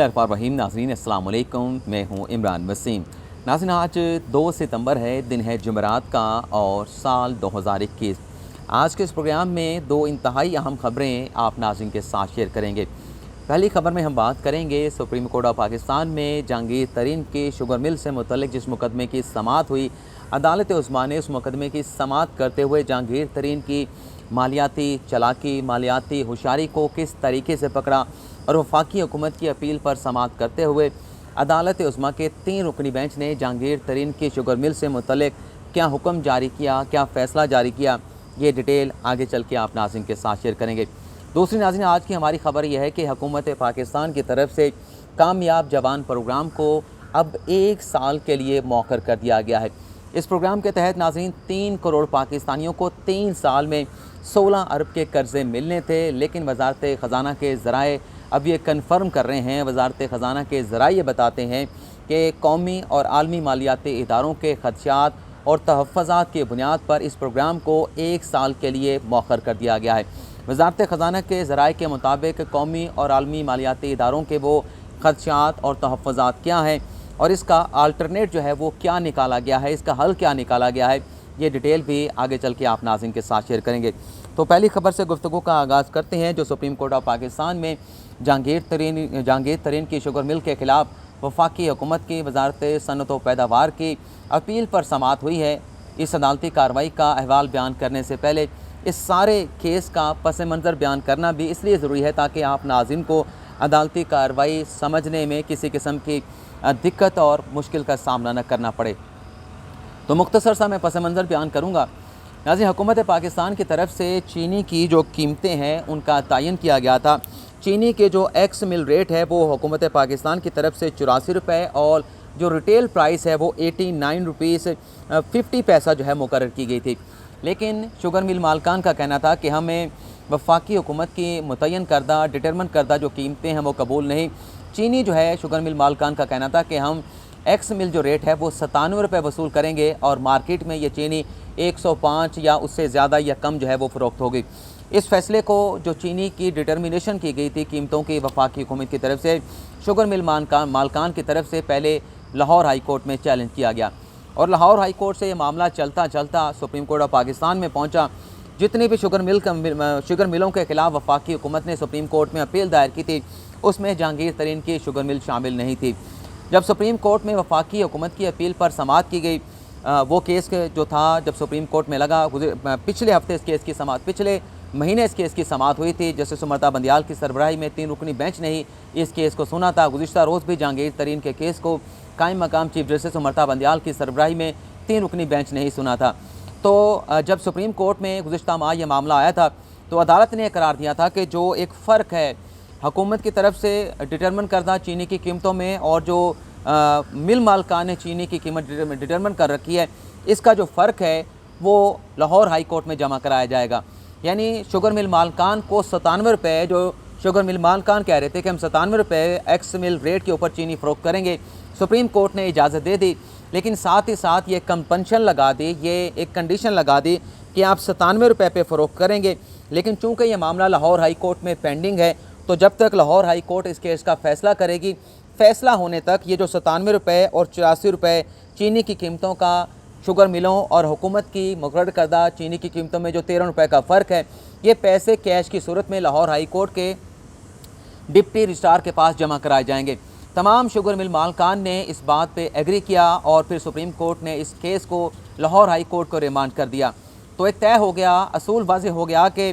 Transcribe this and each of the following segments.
रहीम नाज़रीन अस्सलाम वालेकुम, मैं हूँ इमरान वसीम। नाज़रीन आज 2 सितंबर है, दिन है जुमेरात का और साल 2021। आज के इस प्रोग्राम में 2 इंतहाई अहम ख़बरें आप नाज़रीन के साथ शेयर करेंगे। पहली ख़बर में हम बात करेंगे सुप्रीम कोर्ट ऑफ पाकिस्तान में जहांगीर तरीन की शुगर मिल से मुतल्लिक जिस मुकदमे की समाअत हुई, अदालत उस्मा ने उस मुकदमे की समाअत करते हुए जहांगीर तरीन की मालियाती चालाकी, मालियाती होशियारी को किस तरीके से पकड़ा और वफाकी हुकूमत की अपील पर समाअत करते हुए अदालत उस्मा के 3 रुकनी बेंच ने जहांगीर तरीन की शुगर मिल से मुतल्लिक क्या हुक्म जारी किया, क्या फ़ैसला जारी किया, ये डिटेल आगे चल के आप नाज़रीन के साथ शेयर करेंगे। दूसरी नाज़रीन आज की हमारी ख़बर यह है कि हुकूमत पाकिस्तान की तरफ से कामयाब जवान प्रोग्राम को अब 1 साल के लिए मौखर कर दिया गया है। इस प्रोग्राम के तहत नाज़रीन 3 करोड़ पाकिस्तानियों को 3 साल में 16 अरब के कर्ज़े मिलने थे, लेकिन वजारत ख़जाना के ज़राए अब ये कन्फर्म कर रहे हैं, वजारत ख़जाना के ज़राए ये बताते हैं कि कौमी और आलमी मालियाती इदारों के खदशात और तहफ़्फ़ुज़ात की बुनियाद पर इस प्रोग्राम को 1 साल के लिए मौखर कर दिया गया है। वजारत ख़जाना के ज़राए के मुताबिक कौमी और आलमी मालियाती इदारों के वो खदशात और तहफ़्फ़ुज़ात क्या हैं और इसका अल्टरनेट जो है वो क्या निकाला गया है, इसका हल क्या निकाला गया है, ये डिटेल भी आगे चल के आप नाज़रीन के साथ शेयर करेंगे। तो पहली खबर से गुफ्तगू का आगाज़ करते हैं, जो सुप्रीम कोर्ट ऑफ पाकिस्तान में जहांगीर तरीन की शुगर मिल के ख़िलाफ़ वफाकी हुकूमत की वजारत सनअत व पैदावार की अपील पर समाअत हुई है। इस अदालती कार्रवाई का अहवाल बयान करने से पहले इस सारे केस का पस मंज़र बयान करना भी इसलिए ज़रूरी है ताकि आप नाज़रीन को अदालती कार्रवाई समझने में किसी किस्म की दिक्कत और मुश्किल का सामना न करना पड़े। तो मुख्तसर सा मैं पस मंज़र बयान करूँगा। नाज़रीन, हुकूमत पाकिस्तान की तरफ से चीनी की जो कीमतें हैं उनका तयन किया गया था। चीनी के जो एक्स मिल रेट है वो हुकूमत पाकिस्तान की तरफ से 84 रुपये और जो रिटेल प्राइस है वो 89 रुपीज़ 50 पैसा जो है मुकर्रर की गई थी। लेकिन शुगर मिल मालकान का कहना था कि हमें वफाकी हुकूमत की मुतय्यन करदा डिटरमिन करदा जो कीमतें हैं वो कबूल नहीं। चीनी जो है शुगर मिल मालकान का कहना था कि हम एक्स मिल जो रेट है वो 97 रुपये वसूल करेंगे और मार्केट में ये चीनी 105 या उससे ज़्यादा या कम जो है वो फ़रोख्त होगी। इस फैसले को जो चीनी की डिटर्मिनेशन की गई थी कीमतों की वफाकी हुकूमत की तरफ से, शुगर मिल मालकान की तरफ से पहले लाहौर हाई कोर्ट में चैलेंज किया गया और लाहौर हाई कोर्ट से ये मामला चलता चलता सुप्रीम कोर्ट ऑफ पाकिस्तान में पहुंचा। जितनी भी शुगर मिलों के ख़िलाफ़ वफाकी हुकूमत ने सुप्रीम कोर्ट में अपील दायर की थी, उसमें जहांगीर तरीन की शुगर मिल शामिल नहीं थी। जब सुप्रीम कोर्ट में वफाकी हुकूमत की अपील पर समाअत की गई, वो केस जो था जब सुप्रीम कोर्ट में लगा, पिछले हफ्ते इस केस की समाअत, पिछले महीने इस केस की समाअत हुई थी। जस्टिस उमरता बंदियाल की सरबराही में 3 रुकनी बेंच ने ही इस केस को सुना था। गुज़िश्ता रोज़ भी जहांगीर तरीन के केस को कायम मकाम चीफ जस्टिस उमरता बंदियाल की सरबराही में 3 रुकनी बेंच ने ही सुना था। तो जब सुप्रीम कोर्ट में गुज़िश्ता माह यह मामला आया था तो अदालत ने करार दिया था कि जो एक फ़र्क है हुकूमत की तरफ से डिटरमिन करदा चीनी की कीमतों में और जो मिल मालकान ने चीनी की कीमत डिटरमिन कर रखी है, इसका जो फ़र्क है वो लाहौर हाई कोर्ट में जमा कराया जाएगा। यानी शुगर मिल मालकान को 97 रुपये, जो शुगर मिल मालकान कह रहे थे कि हम 97 रुपये एक्स मिल रेट के ऊपर चीनी फ़रोख्त करेंगे, सुप्रीम कोर्ट ने इजाज़त दे दी। लेकिन साथ ही साथ ये कंपल्शन लगा दी, ये एक कंडीशन लगा दी कि आप 97 रुपये पे फ़रोख्त करेंगे। लेकिन चूँकि ये मामला लाहौर हाई कोर्ट में पेंडिंग है, तो जब तक लाहौर हाई कोर्ट इस केस का फ़ैसला करेगी, फ़ैसला होने तक ये जो 97 रुपये और 84 रुपये चीनी की कीमतों का शुगर मिलों और हुकूमत की मुकर्रर करदा चीनी की कीमतों में जो 13 रुपये का फ़र्क है, ये पैसे कैश की सूरत में लाहौर हाई कोर्ट के डिप्टी रजिस्ट्रार के पास जमा कराए जाएंगे। तमाम शुगर मिल मालकान ने इस बात पे एग्री किया और फिर सुप्रीम कोर्ट ने इस केस को लाहौर हाई कोर्ट को रिमांड कर दिया। तो एक तय हो गया, असूल वाज़ेह हो गया कि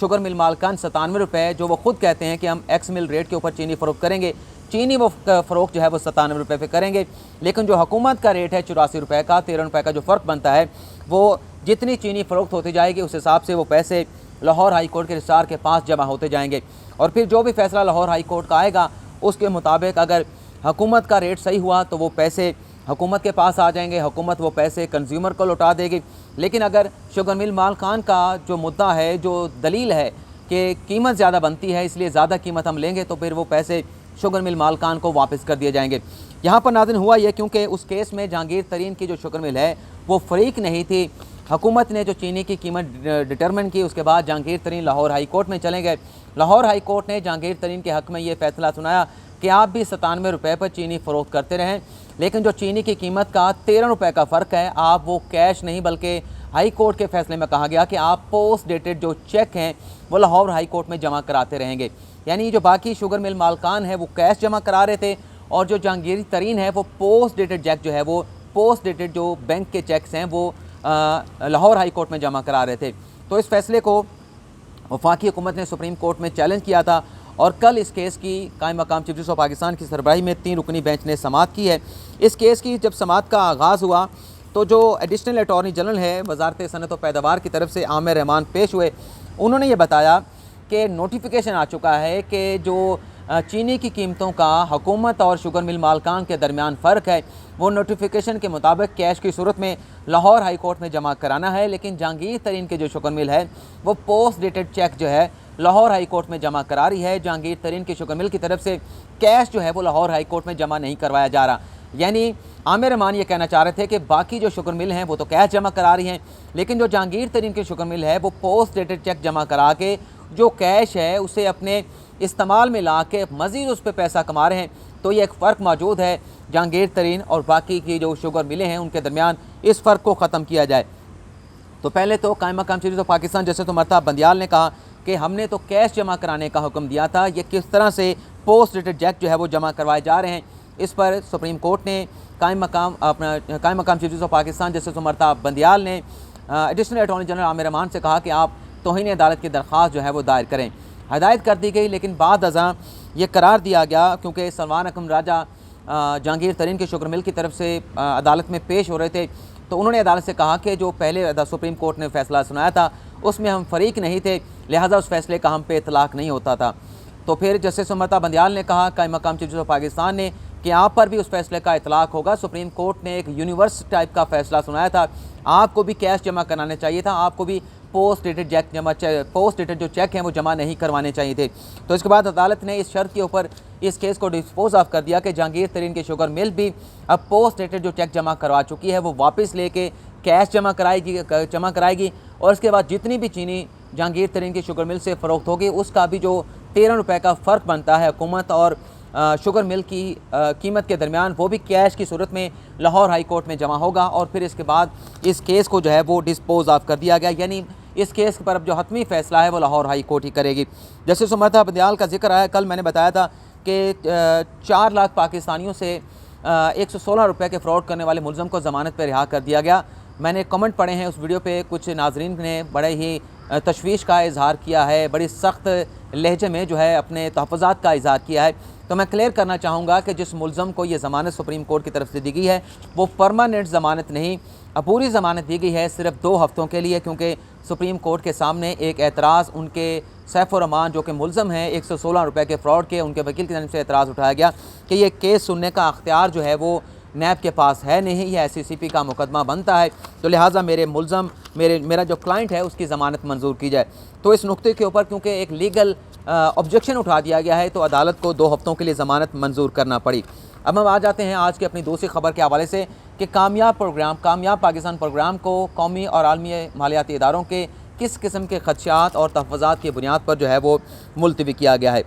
शुगर मिल मालकान 97 रुपये, जो वो ख़ुद कहते हैं कि हम एक्स मिल रेट के ऊपर चीनी फ़रोख्त करेंगे, चीनी वो फ़रोख्त जो है वो 97 रुपये पे करेंगे। लेकिन जो हुकूमत का रेट है 84 रुपये का, 13 रुपये का जो फ़र्क बनता है, वो जितनी चीनी फ़रोख्त होती जाएगी उस हिसाब से वो पैसे लाहौर हाई कोर्ट के रजिस्ट्रार के पास जमा होते जाएंगे। और फिर जो भी फ़ैसला लाहौर हाई कोर्ट का आएगा उसके मुताबिक अगर हुकूमत का रेट सही हुआ तो वो पैसे हुकूमत के पास आ जाएंगे, हुकूमत वो पैसे कंज्यूमर को लौटा देगी। लेकिन अगर शुगर मिल मालकान का जो मुद्दा है, जो दलील है कि कीमत ज़्यादा बनती है इसलिए ज़्यादा कीमत हम लेंगे, तो फिर वो पैसे शुगर मिल मालकान को वापस कर दिए जाएंगे। यहाँ पर नाज़रीन हुआ यह क्योंकि उस केस में जहांगीर तरीन की जो शुगर मिल है वो फ़रीक नहीं थी। हुकूमत ने जो चीनी की कीमत डिटरमिन की, उसके बाद जहांगीर तरीन लाहौर हाई कोर्ट में चले गए। लाहौर हाई कोर्ट ने जहांगीर तरीन के हक़ में ये फ़ैसला सुनाया कि आप भी 97 रुपये पर चीनी फ़रोख्त करते रहें, लेकिन जो चीनी की कीमत का 13 रुपये का फ़र्क है, आप वो कैश नहीं बल्कि हाई कोर्ट के फैसले में कहा गया कि आप पोस्ट डेटेड जो चेक हैं वो लाहौर हाई कोर्ट में जमा कराते रहेंगे। यानी जो बाकी शुगर मिल मालकान है वो कैश जमा करा रहे थे, और जो जहांगीर तरीन है वो पोस्ट डेटेड चेक जो है वो पोस्ट डेटेड जो बैंक के चेक्स हैं वो लाहौर हाई कोर्ट में जमा करा रहे थे। तो इस फैसले को वफाकी हुकूमत ने सुप्रीम कोर्ट में चैलेंज किया था, और कल इस केस की कायम मकाम चीफ जस्टिस ऑफ पाकिस्तान की सरबराही में 3 रुकनी बेंच ने समाअत की है। इस केस की जब समाअत का आगाज़ हुआ तो जो एडिशनल अटॉर्नी जनरल है वजारत सनत व पैदावार की तरफ से आमिर रहमान पेश हुए। उन्होंने ये बताया कि नोटिफिकेशन आ चुका है कि जो चीनी की कीमतों का हुकूमत और शुगर मिल मालकान के दरमियान फ़र्क है वो नोटिफिकेशन के मुताबिक कैश की सूरत में लाहौर हाई कोर्ट में जमा कराना है, लेकिन जहांगीर तरीन के जो शुगर मिल है वो पोस्ट डेटेड चेक जो है लाहौर हाई कोर्ट में जमा करा रही है। जहांगीर तरीन की शुगर मिल की तरफ से कैश जो है वो लाहौर हाई कोर्ट में जमा नहीं करवाया जा रहा। यानी आमिर रहमान ये कहना चाह रहे थे कि बाकी जो शुगर मिल हैं वो तो कैश जमा करा रही हैं, लेकिन जो जहांगीर तरीन की शुगर मिल है वो पोस्ट डेटेड चेक जमा करा के जो कैश है उसे अपने इस्तेमाल में ला के मज़ीद उस पर पैसा कमा रहे हैं। तो ये एक फ़र्क मौजूद है जहांगीर तरीन और बाकी की जो शुगर मिलें हैं उनके दरमियान, इस फ़र्क को ख़त्म किया जाए। तो पहले तो कायम मकाम chief justice Pakistan justice Umar Bandial ने कहा कि हमने तो कैश जमा कराने का हुक्म दिया था, ये किस तरह से पोस्ट डेटेड चेक जो है वो जमा करवाए जा रहे हैं। इस पर सुप्रीम कोर्ट ने कायम मकाम chief justice of Pakistan justice Umar Bandial ने additional attorney general Aamir Rahman से कहा कि आप तौहीन अदालत की दरख्वास्त जो है वो दायर करें। हदायत कर दी गई, लेकिन बाद अज़ां ये करार दिया गया क्योंकि सलमान अकरम राजा जहांगीर तरीन के शुगर मिल की तरफ से अदालत में पेश हो रहे थे, तो उन्होंने अदालत से कहा कि जो पहले सुप्रीम कोर्ट ने फैसला सुनाया था उसमें हम फरीक नहीं थे, लिहाजा उस फैसले का हम पे इतलाक़ नहीं होता था। तो फिर जस्टिस उमर बंदियाल ने कहा कायम मकाम चीफ जस्टिस ऑफ पाकिस्तान ने कि आप पर भी उस फैसले का इतलाक़ होगा। सुप्रीम कोर्ट ने एक यूनिवर्स टाइप का फ़ैसला सुनाया था, आपको भी कैश जमा कराने चाहिए था, आपको भी पोस्ट डेटेड जो चेक हैं वो जमा नहीं करवाने चाहिए थे। तो इसके बाद अदालत ने इस शर्त के ऊपर इस केस को डिस्पोज ऑफ कर दिया कि जहांगीर तरीन के शुगर मिल भी अब पोस्ट डेटेड जो चेक जमा करवा चुकी है वो वापस लेके कैश जमा कराएगी और उसके बाद जितनी भी चीनी जहांगीर तरीन की शुगर मिल से फ़रोख्त होगी उसका भी जो 13 रुपये का फ़र्क बनता है हुकूमत और शुगर मिल की कीमत के दरमियान, वो भी कैश की सूरत में लाहौर हाई कोर्ट में जमा होगा। और फिर इसके बाद इस केस को जो है वो डिस्पोज ऑफ कर दिया गया, यानी इस केस पर अब जो हतमी फ़ैसला है वो लाहौर हाई कोर्ट ही करेगी। जस्टिस उमर बंदियाल का जिक्र आया, कल मैंने बताया था कि 4 लाख पाकिस्तानियों से 116 रुपये के फ़्रॉड करने वाले मुलज़म को ज़मानत पर रिहा कर दिया गया। मैंने कमेंट पढ़े हैं उस वीडियो पे, कुछ नाजरीन ने बड़े ही तशवीश का इजहार किया है, बड़ी सख्त लहजे में जो है अपने तहफ़्फ़ुज़ात का इजहार किया है। तो मैं क्लियर करना चाहूँगा कि जिस मुलज़म को ये ज़मानत सुप्रीम कोर्ट की तरफ से दी गई है वो परमानेंट ज़मानत नहीं, अपूरी ज़मानत दी गई है सिर्फ 2 हफ़्तों के लिए, क्योंकि सुप्रीम कोर्ट के सामने एक एतराज़ उनके सैफ़ुर रहमान जो कि मुलज़म हैं 116 रुपये के फ़्रॉड के, उनके वकील की तरफ से एतराज़ उठाया गया कि ये केस सुनने का अख्तियार जो है वो नैब के पास है नहीं, यह SCCP का मुकदमा बनता है, तो लिहाजा मेरे मुलज़म मेरा जो क्लाइंट है उसकी ज़मानत मंजूर की जाए। तो इस नुक्ते के ऊपर क्योंकि एक लीगल ऑब्जेक्शन उठा दिया गया है तो अदालत को 2 हफ़्तों के लिए ज़मानत मंजूर करना पड़ी। अब हम आ जाते हैं आज की अपनी दूसरी खबर के हवाले से कि कामयाब पाकिस्तान प्रोग्राम को कौमी और आलमी मालियाती इदारों के किस किस्म के खदशात और तहफ़्फ़ुज़ात की बुनियाद पर जो है वो मुलतवी किया गया है,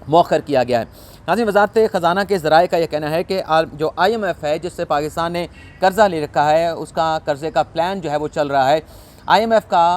मौखर किया गया है। नाज़रीन, वज़ारत ख़ज़ाना के ज़राए का यह कहना है कि जो IMF है जिससे पाकिस्तान ने कर्ज़ा ले रखा है उसका कर्ज़े का प्लान जो है वो चल रहा है। IMF का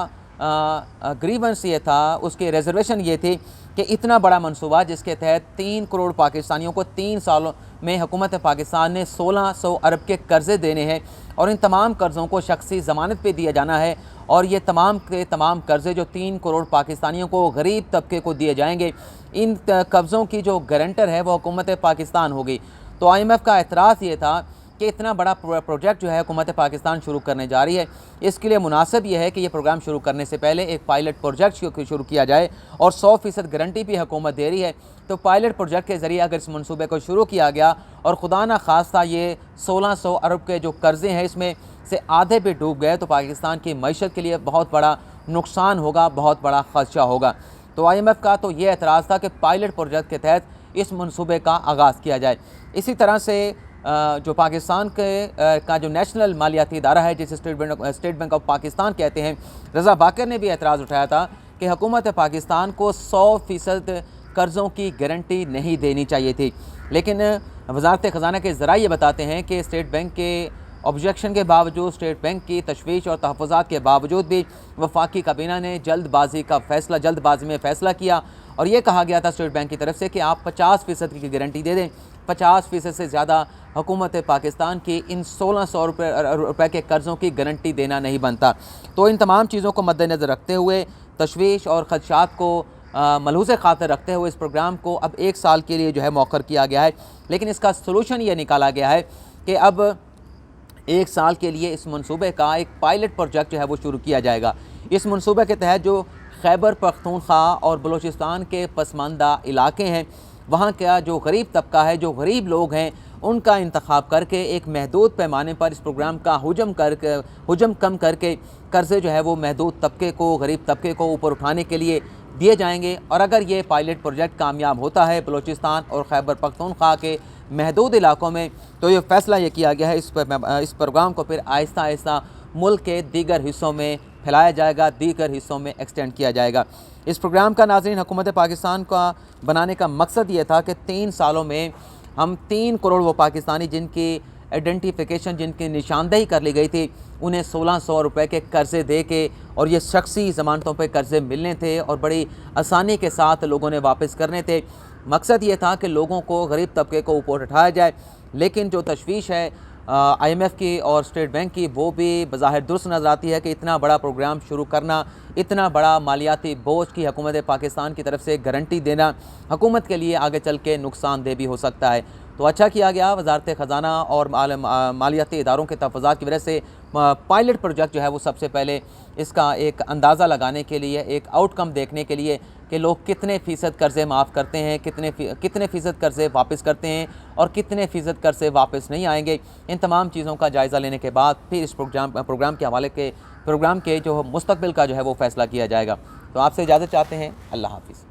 ग्रीवेंस ये था, उसकी रिजर्वेशन ये थी कि इतना बड़ा मनसूबा जिसके तहत 3 करोड़ पाकिस्तानियों को 3 सालों में हुकूमत पाकिस्तान ने 1600 अरब के कर्ज़े देने हैं और इन तमाम कर्ज़ों को शख्सी ज़मानत पे दिया जाना है और ये तमाम के तमाम कर्ज़े जो 3 करोड़ पाकिस्तानियों को गरीब तबके को दिए जाएंगे, इन कर्ज़ों की जो गारंटर है वो हुकूमत पाकिस्तान होगी। तो IMF का एतराज़ ये था कि इतना बड़ा प्रोजेक्ट जो है हुकूमत पाकिस्तान शुरू करने जा रही है, इसके लिए मुनासिब यह है कि ये प्रोग्राम शुरू करने से पहले एक पायलट प्रोजेक्ट शुरू किया जाए और 100% गारंटी भी हुकूमत दे रही है। तो पायलट प्रोजेक्ट के ज़रिए अगर इस मनसूबे को शुरू किया गया और खुदा न खास्ता ये 1600 अरब के जो कर्ज़े हैं इसमें से आधे भी डूब गए तो पाकिस्तान की मईशत के लिए बहुत बड़ा नुकसान होगा, बहुत बड़ा खदशा होगा। तो IMF का तो ये एतराज़ था कि पायलट प्रोजेक्ट के तहत इस मनसूबे का आगाज़ किया जाए। इसी तरह से जो पाकिस्तान का जो नेशनल मालियाती इदारा है जिसे स्टेट बैंक ऑफ पाकिस्तान कहते हैं, रज़ा बाकर ने भी एतराज़ उठाया था कि हुकूमत पाकिस्तान को 100% कर्ज़ों की गारंटी नहीं देनी चाहिए थी। लेकिन वज़ारत ख़ज़ाना के ज़रा ये बताते हैं कि स्टेट बैंक के ऑब्जेक्शन के बावजूद, स्टेट बैंक की तशवीश और तहफ़्फ़ुज़ात के बावजूद भी वफाकी काबीना ने जल्दबाजी में फ़ैसला किया और ये कहा गया था स्टेट बैंक की तरफ से कि आप 50% की गारंटी दे दें। 50% से ज़्यादा हुकूमत पाकिस्तान की इन 1600 रुपये के कर्ज़ों की गारंटी देना नहीं बनता। तो इन तमाम चीज़ों को मद्देनज़र रखते हुए, तशवीश और ख़दशात को मलहूज़ ख़ातिर रखते हुए इस प्रोग्राम को अब 1 साल के लिए जो है मौखर किया गया है। लेकिन इसका सलूशन ये निकाला गया है कि अब 1 साल के लिए इस मनसूबे का एक पायलट प्रोजेक्ट जो है वो शुरू किया जाएगा। इस मनसूबे के तहत जो खैबर पख्तूनख्वा और बलूचिस्तान के पसमानदा इलाके हैं, वहाँ का जो गरीब तबका है, जो गरीब लोग हैं, उनका इंतखाब करके एक महदूद पैमाने पर इस प्रोग्राम का हुजम कम करके कर्ज़े जो है वो महदूद तबके को, गरीब तबके को ऊपर उठाने के लिए दिए जाएंगे। और अगर ये पायलट प्रोजेक्ट कामयाब होता है बलूचिस्तान और खैबर पख्तूनख्वा के महदूद इलाकों में, तो ये फ़ैसला ये किया गया है इस प्रोग्राम को फिर आहिस्ता आहिस्ता मुल्क के दीगर हिस्सों में फैलाया जाएगा, दीगर हिस्सों में एक्सटेंड किया जाएगा। इस प्रोग्राम का नाज़रीन हुकूमत पाकिस्तान का बनाने का मकसद ये था कि 3 सालों में हम 3 करोड़ वो पाकिस्तानी जिनकी आइडेंटिफिकेशन, जिनकी निशानदेही कर ली गई थी, उन्हें 1600 रुपये के कर्ज़े दे के, और ये शख्सी ज़मानतों पे कर्ज़े मिलने थे और बड़ी आसानी के साथ लोगों ने वापस करने थे। मकसद ये था कि लोगों को, गरीब तबके को ऊपर उठाया जाए। लेकिन जो तशवीश है IMF की और स्टेट बैंक की, वो भी बज़ाहिर दुरुस्त नज़र आती है कि इतना बड़ा प्रोग्राम शुरू करना, इतना बड़ा मालियाती बोझ की हुकूमत पाकिस्तान की तरफ से गारंटी देना हुकूमत के लिए आगे चल के नुकसानदेह भी हो सकता है। तो अच्छा किया गया, वज़ारत ख़ज़ाना और मालियाती इदारों के तहफ़्फ़ुज़ात की वजह से पायलट प्रोजेक्ट जो है वो सबसे पहले इसका एक अंदाज़ा लगाने के लिए, एक आउटकम देखने के लिए कि लोग कितने फ़ीसद कर्ज़े माफ़ करते हैं, कितने फ़ीसद कर्ज़े वापस करते हैं और कितने फ़ीसद कर्ज़े वापस नहीं आएंगे, इन तमाम चीज़ों का जायज़ा लेने के बाद फिर इस प्रोग्राम के हवाले के प्रोग्राम के जो मुस्तक़बिल का जो है वो फ़ैसला किया जाएगा। तो आपसे इजाज़त चाहते हैं। अल्लाह हाफ़िज़।